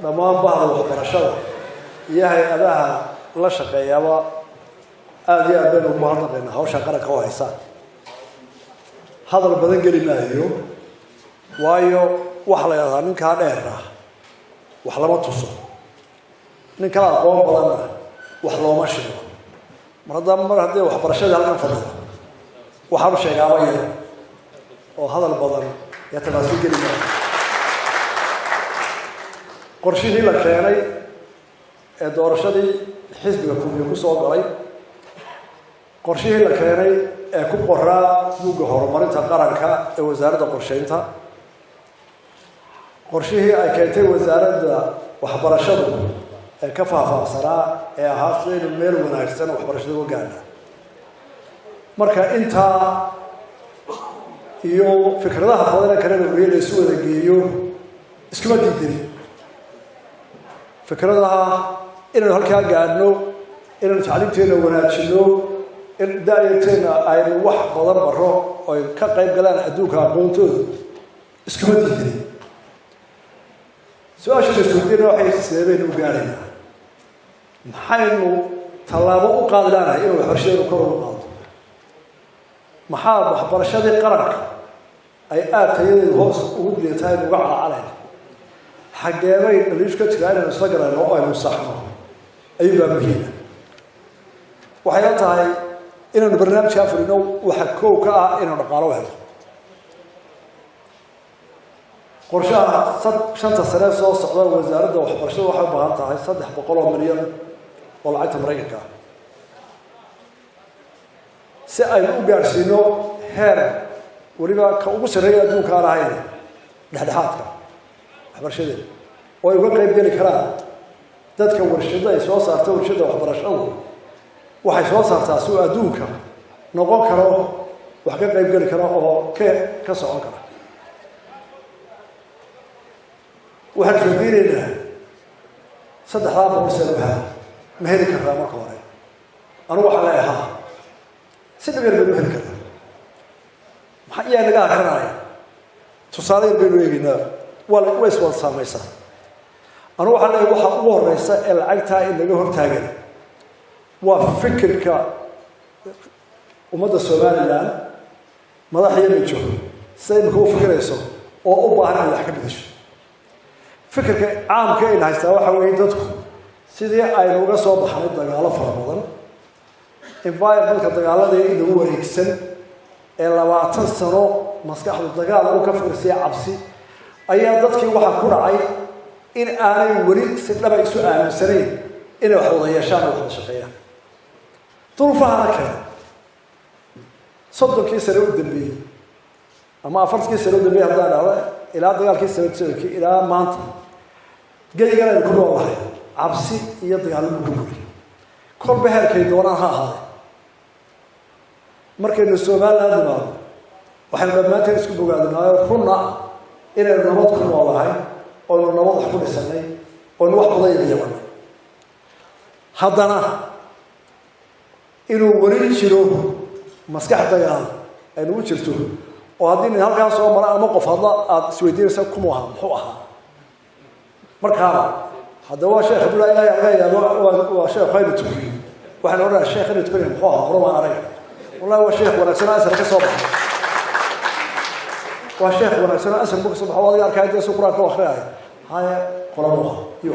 dhammaan bahda waxbarashada iyo hay-adaha la shaqeeyaaba aad iyo aad baynu ugu mahadnaqaynaa hawsha qaranka u haysaan hadal badan geli maayo waayo waxa la yidhahdaa ninkaa dheer ah wax lama tuso nin kala aqoon badanna wax looma sheego mar haddii waxbarashadii halkan fadhido waxaanu sheegaaba yar oo hadal badan iyo tafaasiil geli maayo qorshihii la keenay ee doorashadii xisbiga kulmiye ku soo galay qorshihii la keenay ee ku qoraa buugga horumarinta qaranka ee wasaaradda qorsheynta qorshihii ay keentay wasaaradda waxbarashadu ee ka faahfaahsanaa ee ahaa sidaynu meel wanaagsan waxbarashada uga gaadha marka intaa iyo fikradaha badan kale la isu wada geeyo iskuma diidani fikradaha inaynu halkaa gaadhno inaynu tacliimteena wanaajino in daayarteena aynu wax badan baro oo ay ka qayb galaan adduunka aqoontooda iskuma diidani su-aasha dastuurdiina waxay seebaynu u gaadhaynaa maxaynu tallaabo u qaadi laanahay inuu waxbarashadeenu kor ugu qaado maxaa waxbarashadii qaranka ay aad tayadeedu hoos ugu dileetahay aynu uga calaacalayna xageebay dhaliishu ka jiraa inaynu isla galayno oo aynu saxno ayuubaa muhiima waxay la tahay inaynu barnaamijkaa fulino waxa koow ka ah inaynu dhaqaalo helo qorshaha shanta sane soo socda wasaaradda waxbarashada waxay u baahan tahay 300 milyan oo lacagta Mareykanka ah si aynu u gaarsiino heer waliba ka ugu sarreeya adduunka aan ahayn dhexdhexaadka waxbarashadeena oo ay uga qayb geli karaan dadka warshada ay soo saarto warshada waxbarashadu waxay soo saartaa si adduunka noqon karo wax ka qayb geli kara oo ka socon kara waxaan fikireynaa saddexdaa boqol sano ma heli kartaa marka hore anigu waxaa leeyahaa si dhib yar baynu heli kartaa maxaa iyaa naga akrinaya tusaale yar baynu eegaynaa waa iswada saamaysaa anigu waxaa leeyahay waxa ugu horeysa ee lacagtaa in laga hortaagan waa fikirka ummadda Somaliland madaxyada jooga say markuu fikirayso oo u baahan in wax ka bedesho fikirka caamka ee haystaa waxa weeye dadku sidii aynu uga soo baxnay dagaalo fara badan environmentka dagaaladii inagu wareegsan ee 20 sano maskaxda dagaal uu ka fikirsay cabsi ayaa dadkii waxa ku dhacay in aanay weli si dhab ah isu aaminsaneen inay wax wada yeeshaan oo wada shaqeeyaan duruufaha kale soddonkii sano u dambeeyay ama 40kii sano u dambeeyay haddaan dhahdo ilaa dagaalkii sababtiisa ilaa maanta geeygan ku noolahay cabsi iyo dagaal lagu gudbay kolba heerkay doonaan ha ahaade markaynu Soomaaliland nimaado waxaan dhammaanteen isku bogaadinayo runna inaynu nabad ku noolahay oo nabad wax ku dhisanay oo wax badan yeelanay haddana inuu wari jiro maskax dagaal ay ugu jirto oo haddii halkaas soo mara ama qof hadla aad isweydiinaysa kuma aha muxuu ahaa markaa hadda waa sheekh Abdullah Ilaahay waa sheekh Khayr Tuki waxaan oranaa sheekh Khayr Tuki muxuu ahaa horma arag wallahi waa sheekh wanaagsan asar ka soo baxay waa sheekh wanaagsan asar ka soo baxay wadiga arkay soo quraanka oo akhriyay haya qolamo iyo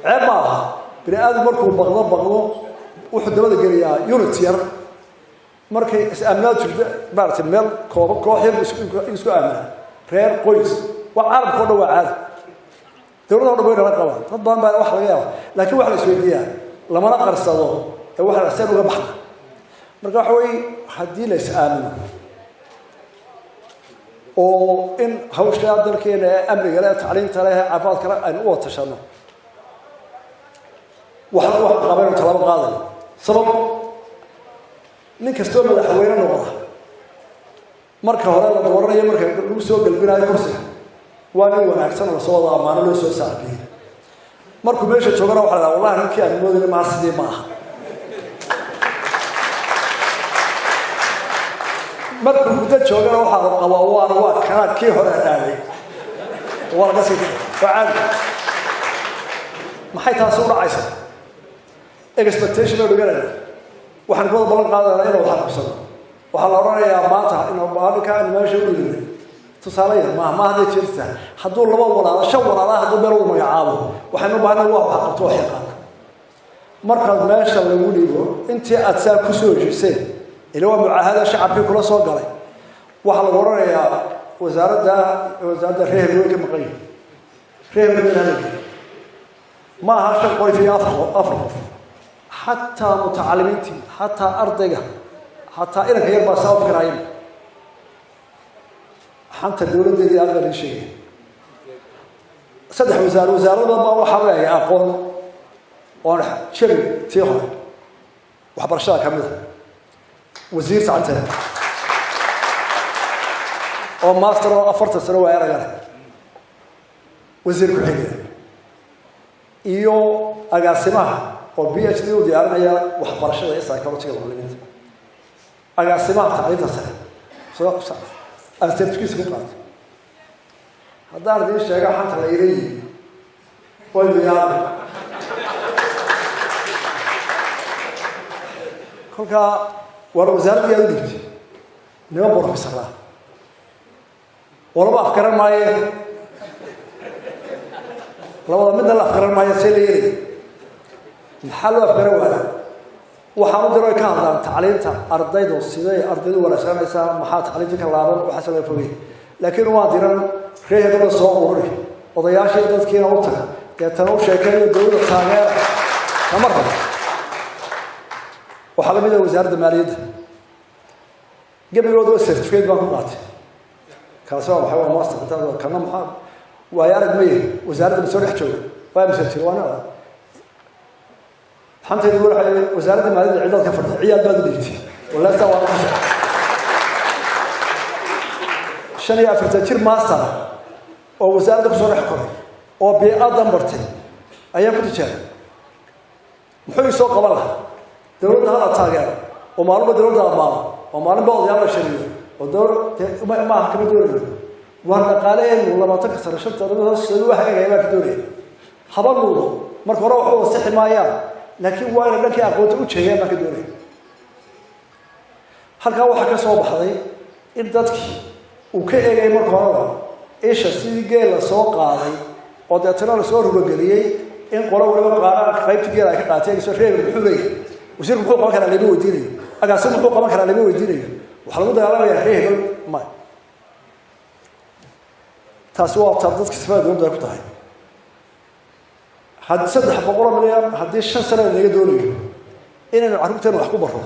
ceeba bini aadam markuu baqdo wuxuu dabada geliyaa unit yar markay is-aaminaad jirta baartay meel koox yar isku aamina reer qoys waa carabkoo dhan waa caadi dowladda dhan way la qabaan dad badan baa wax laga yaaba laakiin wax la isweydiiyaa lamana qarsado ee wax la seen uga baxda marka waxa weeye haddii la is-aamino oo in hawsha dalkeena amniga leh tacliinta leh caafimaadka leh aynu u wada tashano wax qabanayno talaba qaadayno sabab nin kastoo madaxweyne noqda marka hore la dooranayo marka lagu soo galbinayo kursiga waa nin wanaagsan oo soo wada amaano loo soo saariyay markuu meesha joogana waxa la wallahi ninkii aan moodin ma sidii ma aha markuu muddo joogana waxa la qabaa waa kana kii hore dhaalay waa la sii وعاد ما حيتها صورة عايشة expectation ما بيقولنا وحنقول بلان قادنا إنه وحنا بصنا وحنا يا ماتا إنه هذا كان ما شو يقولنا تصاليا ما هذا شفته حدول الله ولا شور الله حدول بيرو ما يعاون وحنا بهنا هو حق توحيقنا مركز ماشى ولا يقولوا أنت أتسال كسوج سين اللي هو معاهدة شعبي كله صوت عليه وحنا يا وزارة الريه الوجه مقيم ريه من هذا ما هاشم قوي في أفرق حتى متعلمينتي حتى أرضك حتى إنك يربى سوف كرايم حتى الدولة دي أغلى شيء صدح وزارة ما وحوي أقول وأنا شبي تيهم وحبرشاه كمله وزير ساعتها أو ماستر أفرت سنة وعيرة وزير كل حاجة إيو أقاسمها أو PhD وديارنا يا وحبرشاه إسا كانوا تيجي معلمين أقاسمها تعليمها سنة صراحة أنا تركيز كقاعد هذا أردي الشيء حتى لا يري والبيان كلك والوزارة يدرك نما بروح بسرعة ولا أفكار معي لو من الأفكار معي سيلي الحل أفكار ولا وحاول دروي كان هذا تعليمته أرضي دوسية أرضي ولا سنة سا محات تعليمتك اللعبة وحسب الفوقي لكن وادرا فيه هذا الصعور وضياع شيء تذكير أوتها كتنو شكل الدولة الثانية مرة وحاول من وزارة المالية قبل الوضوء السيرتيفيكيت بانكوات كاسوا وحاول ماستر كنا محاب ويارد مية وزارة المسؤول يحجوا ويمسك وانا حمد يقول وزارة المالية العدد كفرت عيال بدريتي ولا سوى شنو أفرتشير ماستر أو وزارة المسؤول يحكم أو بأدم برتي أيام كنت شايف محيي سوق قبلها دولة هذا تاجر ومعلومة دولة أمانة ومعلومة بعض يلا شرير ودولة ما حكم دولة وأنا قالين والله ما تكسر شفت هذا السلوى حاجة ما كدولة حبلوا مركو روحوا وصحي ما يا لكن وين لك يا قوت وجهي ما كدولة halka waxa ka soo baxday in dadkii uu ka eegay marka hore eesha sidii geel soo qaaday oo dadkana la soo rugaliyay in qolo waliba qaaraan qaybtigeeda ay ka qaateen soo reeb wuxuu leeyahay wasiirku wuxuu qaban karaa laba weydiinay agaasi wuxuu qaban karaa laba weydiinay waxa lagu dagaalamayaa reeb ma taas waa dadka sifada dowladda ku tahay had 300 milyan hadii 5 sano laga doonayo inaynu carruurteena wax ku baro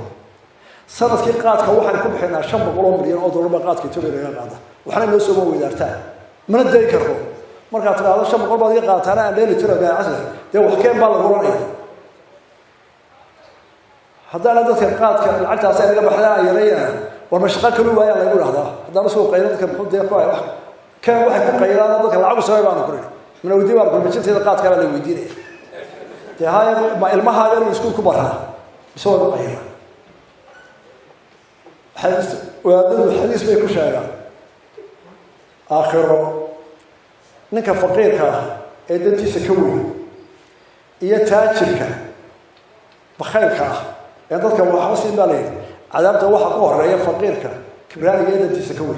sanadkii qaadka waxaan ku bixinaa 500 milyan oo dollar qaadka Itoobiya laga qaada waxana noo soo weydaartaa mana day karo marka tiraado 500 baad iga qaatana aan leeli tiro gaacada de wax keen baa la goranaya hadana dadka qaadka lacagtaas ay naga baxdaa yareeyaan war mashaqo kale waaya la igu raahdaa hadana soo qayradka muxuu deeq wax كان واحد قيران هذا كان لعبوا سوي بعض كله من ودي بعض كل بس هذا قات كلام اللي يدينه تهاي ما المها هذا يسكون كبرها يسوي قيران حديث وهذا الحديث بيكون شايع آخر نك فقير كا إدتي سكوي يتاجر كا بخير كا يضل كا وحاسين بالين عذابته واحد قهر يا فقير كا كبران يدتي سكوي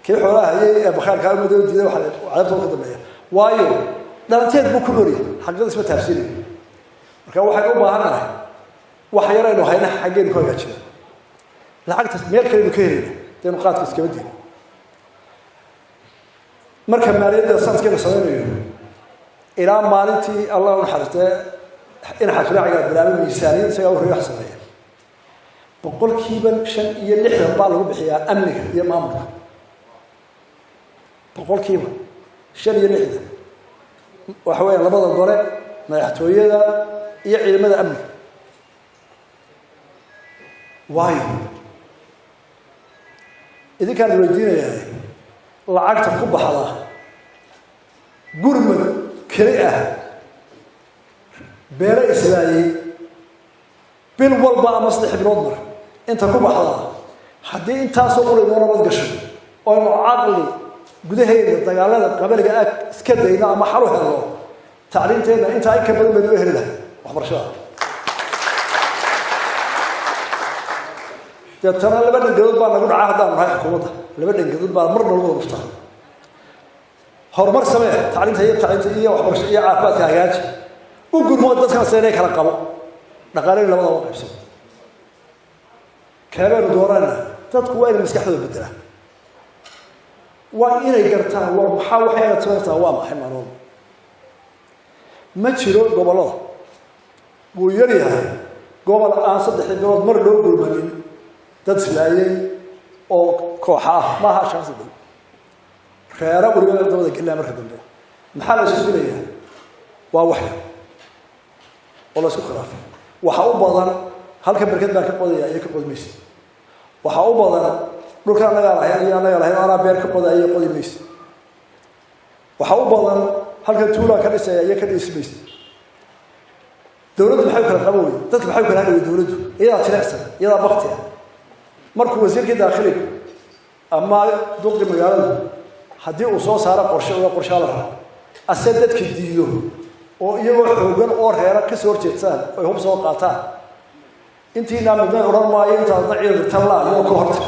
كيف حولها هي بخير كلام مدري جديد وعلبته قدمية وايو دانتيد بكلوري حق اسمه تفسيري كان واحد يقول بهنا واحد يرى إنه هينا حقين كل شيء لعقت ميل كلمة كهرين ده نقاط كسكبدين مركب مالية الصنف كنا صغيرين إلى مالتي الله ونحرته إن حكنا على بلاد ميسانين سيأوه ريح صغير بقول كيبا شن يلحق بالهم بحياة أمنك يا مامك بقول كيما شن يلحق وحوي لبض الضرع ما يحتوي هذا يعي ماذا أمنك واي إذا كان الوالدين يعني لعقت قبة حلا قرمة كريئة بير إسرائيل بالوالبا مصلح بنظر أنت قبة حلا حدي أنت صبر إنه ما تقشر وإنه عقلي gudaheeda dagaalada qabaliga iska dayna ama xal u helno tacliinteena inta ay ka badan loo heli lahaa waxbarashada deetana laba dhangadood baa nagu dhacaa haddaan nahay xukuumadda laba dhangadood baa marna lagu dhuftaa horumar samee tacliinta iyo waxbarasho iyo caafimaadka hagaaji u gurmood dadkan seenay kala qabo dhaqaalayn labada u qaybsan kaabeenu doorana dadku waa inay maskaxdooda bedelaan waa inay gartaan war maxaa waxayna tabartaa waa maxay maanoon ma jiro gobollada wuu yar yahay gobol aan 3 bilood mar loo gurmanin dad islaayay oo kooxa ah maaha shakhsi dad reera guriga dawladda galaa marka dambe maxaa la isku dilayaa waa wax oo la isku khilaafay waxa u badan halka barkad baa ka qodaya iyo ka qodmaysa waxa u badan dhulka anaga lahayn ana beer ka qodaya qodimaysa waxa u badan halka tuula ka dhisaya iyo ka dhismaysa dawladdu maxay kala qabowday dadku maxay kala hadlay dawladdu iyada tiraysan iyada baqti markuu wasiirka dakhliga ama duqi magaalada haddii uu soo saaro qorshe la raaco asad dadka diido oo iyagoo xoogan oo reera ka soo horjeedsan ay hub soo qaataan intii naamidna oran maayo inta ciidan talla iyo ka hortag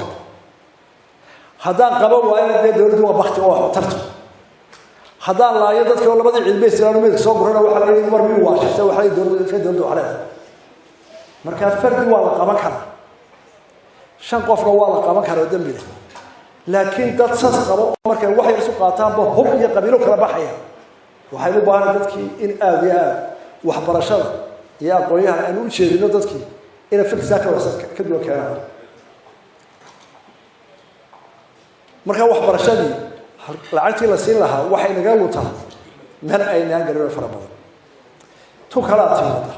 haddaan qabo waayo dawladdu waa baqti oo tarto haddaan laayo dadka labada cilmi islaamiyada soo gurana waxa la yiri war mi waashaysa waxa ay dawladdu xalay marka fardi waa la qaban karaa shan qofna waa la qaban karaa dambiga laakiin dad sas qabo markay wax yar soo qaataan ba hub iyo qabiilo kala baxaya waxay u baahan dadkii in aad iyo aad waxbarashada iyo aqoonyaha aan u jeedino dadkii ina fikirka ka duwan keenaan marka waxbarashadii lacagtii la siin lahaa waxay naga lutaa meel aynaan garin fara badan tu kala timaada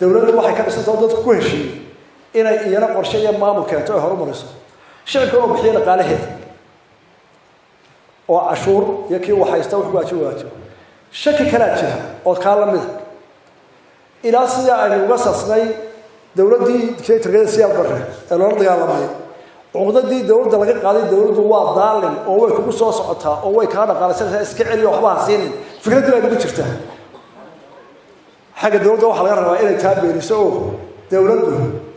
dawladdu waxay ka dhisantay dadku ku heshiiyay inay iyana qorshe iyo maamul keento ay horumariso shacabka oo bixiya dhaqaalaheeda oo cashuur iyo kii waxaysta wax waajibo shaki kala jira oo kala mid ilaa sida ay uga sasnay dawladdii dictatoriyada siyaad barre ee loo dagaalamay عقدتي دولة لقى قاضي دولة waa ظالم oo way kugu soo socotaa oo way ka dhaqaalaysaa iska celiyo waxba hasiinin fikradu ay ugu jirtaa xaga dawladda waxa laga rabaa inay taabeeriso dawladdu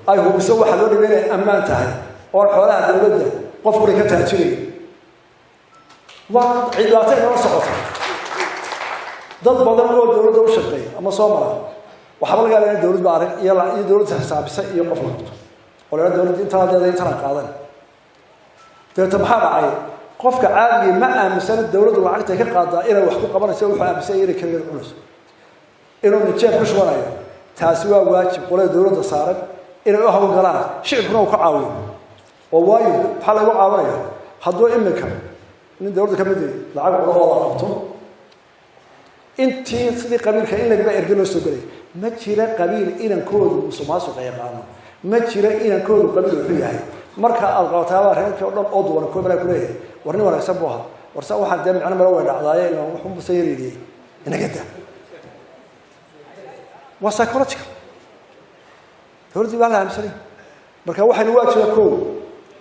ay hubiso waxa loo dhiibay ammaan tahay oo xoolaha dawladda qofku ka taajirey waa ciidaatay oo socota dad badan oo dawladda u shaqeeya ama Soomaaliya waxa laga yaabaa dawladda baa arag iyo dawladda xisaabisa iyo qof la qabto oo la dawladda inta qaadan dadka maxaa dhacay qofka caadi ma aaminsan dawladdu lacagta ka qaadaa inay wax ku qabanayso wuxuu aaminsan yahay kaliya culus inuu nijeeb ku shaqeeyo taasi waa waajib qolada dawladda saaran inay u hawl galaan shicibkuna uu ka caawiyo oo waayo waxa lagu caawinayaa hadduu imika nin dawladda ka mid yahay lacag oo la qabto intii sidii qabiilka in laga ergelo soo galay ma jira qabiil inankoodu musuqmaasuq ay yaqaano ma jira inankoodu qabiil wuxuu yahay marka alqaataaba reerka oo dhan oo duwan ku mara ku leeyahay warni wanaagsan buu ahaa warsa waxaan dee macna mara way dhacdaayeen oo wuxuu musayriyay inaga daa waa psychological dawladdu waa la amsani marka waxaan waajibaa koow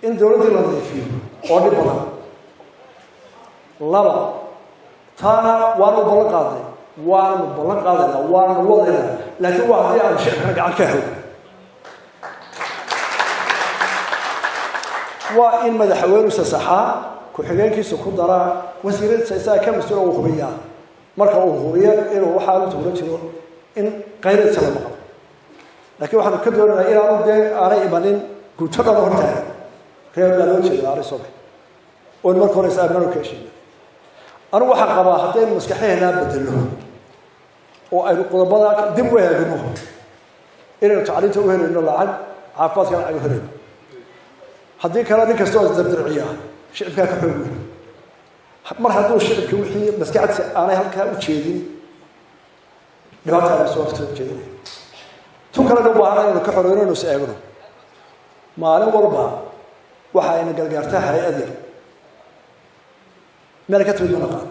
in dawladdu la nadiifiyo oo dhib badan laba taana waanu ballan qaadayna waanu wadayna laakiin waa hadii aan shirkana gacan ka helo waa in madaxweynuhu saxaa ku xigeenkiisa ku dara wasiirada saysaa ka mas'uul oo hubiya marka uu hubiyo inuu waxa uu tuuran jiro in qayrad salama qabo laakiin waxaan ka doonayaa inaan dee aanay imanin guutada hortaagan reer loo jeedo aray soo oo marka hore saarnaa ka heshiiyay anigu waxaan qabaa haddii maskaxeena bedelo oo ay qodobada dib u eegno inay tacliinta u helayno lacag caafimaadka lacag u helayno haddii kale nin kasta oo dardarciya shicibka ka xoog weyn mar hadduu shicibka wixii maskaxdiisa aanay halkaa u jeedin dhibaatada soo jeedin tu kale loo baahan inuu ka xoreyno inuu is eegno maalin walba waxa ayna gargaartaa hay'ad yar meel ka timid ma naqaan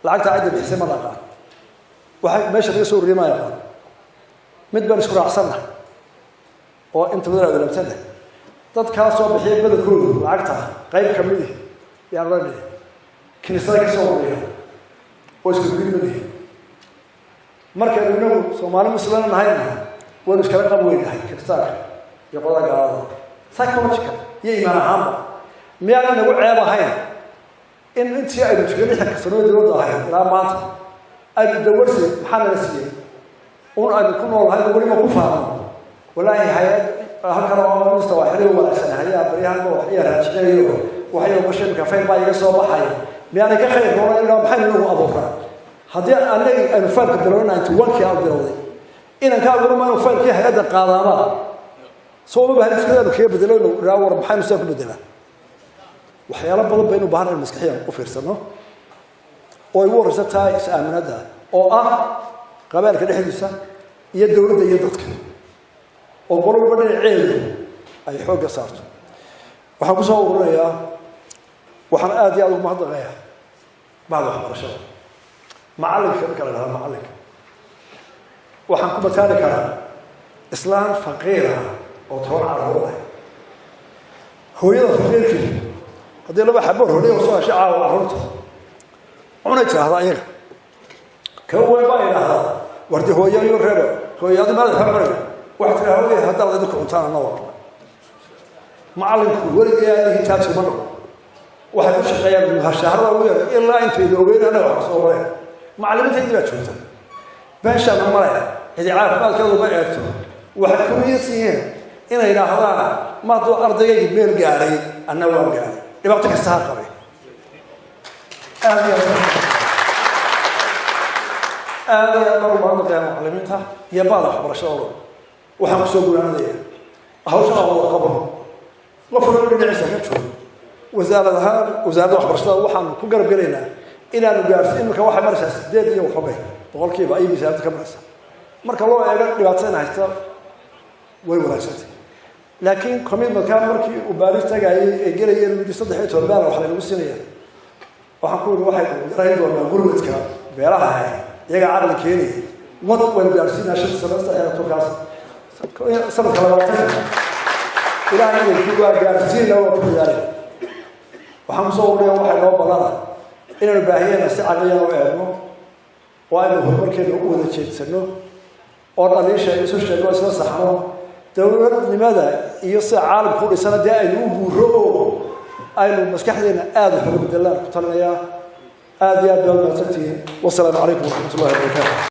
lacagta cid bixisay ma naqaan waxa meesha laga soo riimayaa mid baan isku raacsanah oo inta wada wadaagsan dad kala soo bixiyay badalkooda lacagta qayb kamid ah yaan la leeyahay kiniisada ka soo ururiya oo isku gudbinaya markaynu inagu soomaali muslimaan nahayna waynu iskala qab weynahay kiristaanka iyo qolada gaalada psychological iyo iimaan ahaanba miyaan inagu ceeb ahayn in intii aynu jirnay lixdanka sanoo dowladda ahayd ilaa maanta aynu dawarsi maxaa nala siiyey un aynu ku noolahay weliba ku faano walaahi hay-ad halkan oo mista waa xiriir wanaagsan hayaa baryahanba wax iyo raajinayo waxay bashimka fayl baa iga soo baxay miyaanay ka khayr noolay ilaa maxay nagu abuuraa haddii annaga aynu faylka bilowna intu wankii aan bilowday inaan ka abuuro maanu faylkii hay-adda qaadaama soo uma baahan fikradaanu kaga bedelo inuu idhaa war maxaynu sidaa ku bedelaa waxyaalo badan baynu baahan in maskaxiyan u fiirsano oo ay ugu horreysa tahay is-aaminada oo ah qabailka dhexdiisa iyo dowladda iyo dadka oo qolo walba dhinaceedu ay xoogga saarto waxaan ku soo ururinayaa waxaan aad iyo aad ugu mahadnaqayaa bacda waxbarashada macallinka marka la dhahdaa macallinka waxaan ku mataali karaa islaan faqiira oo toban carruur ah hooyada faqiirkii haddii laba xaboor hodhay oo soo heshay caawa carruurta cunay tiraahda ayaga ka weyn baa idhaahdaa wardi hooyo iyo reero hooyadi madax ka maray waxaad tiraa hooyay haddaad idinku cuntaan anna waa macallinku weligaa taasi ma noqo waxay ku shaqeeyaan muhashaharada ugu yar ilaa intaynu ogeyn annaga wax soo mareen macallimiintaydii baa joogta beeshaana malaya cidi caafimaadkeedu ma eegto waxay ku niyadsiiyeen inay idhaahdaan ma hadduu ardaygaygi meel gaaray anna waan gaaray dhibaato kasta ha qabay aad iyo aad mar mahadnaqayaa macallimiinta iyo baada waxbarashadooda waxaan kusoo gunaanadaya hawshan aan wada qabano qof walba dhinaciisa ka joogo wasaaradda waxbarashada waxaanu ku garab gelaynaa inaanu gaarsiin imika waxay maraysaa 8 iyo waxba boqolkiiba ay miisaanka ka maraysaa marka loo eego dhibaatada haysta way wanaagsantahay laakiin commitment-ka markii uu baaris tagayay ee gelayeen mid 3 todobaad wax lagu siinaya waxaan ku waxay yarayn doonaa gurmadka beeraha iyaga caqli keenay wad way gaarsiinaa shan sanadta ee tokaas sanadka labaatan ilaahay inuu ku gaarsiin oo ku yaaray waxaan soo ururiyay waxa loo balana inaan baahiyana si caqliyan u eegno oo aynu horumarkeena u wada jeedsano oo dhaliisha isu sheego isla saxno dowladnimada iyo si caalamku u dhisana dee aynu u guuro aynu maskaxdeena aad u xoog bedelaan ku talinayaa aad iyo aad baad mahadsantihiin wasalaamu calaykum waraxmatullaahi wabarakaatuh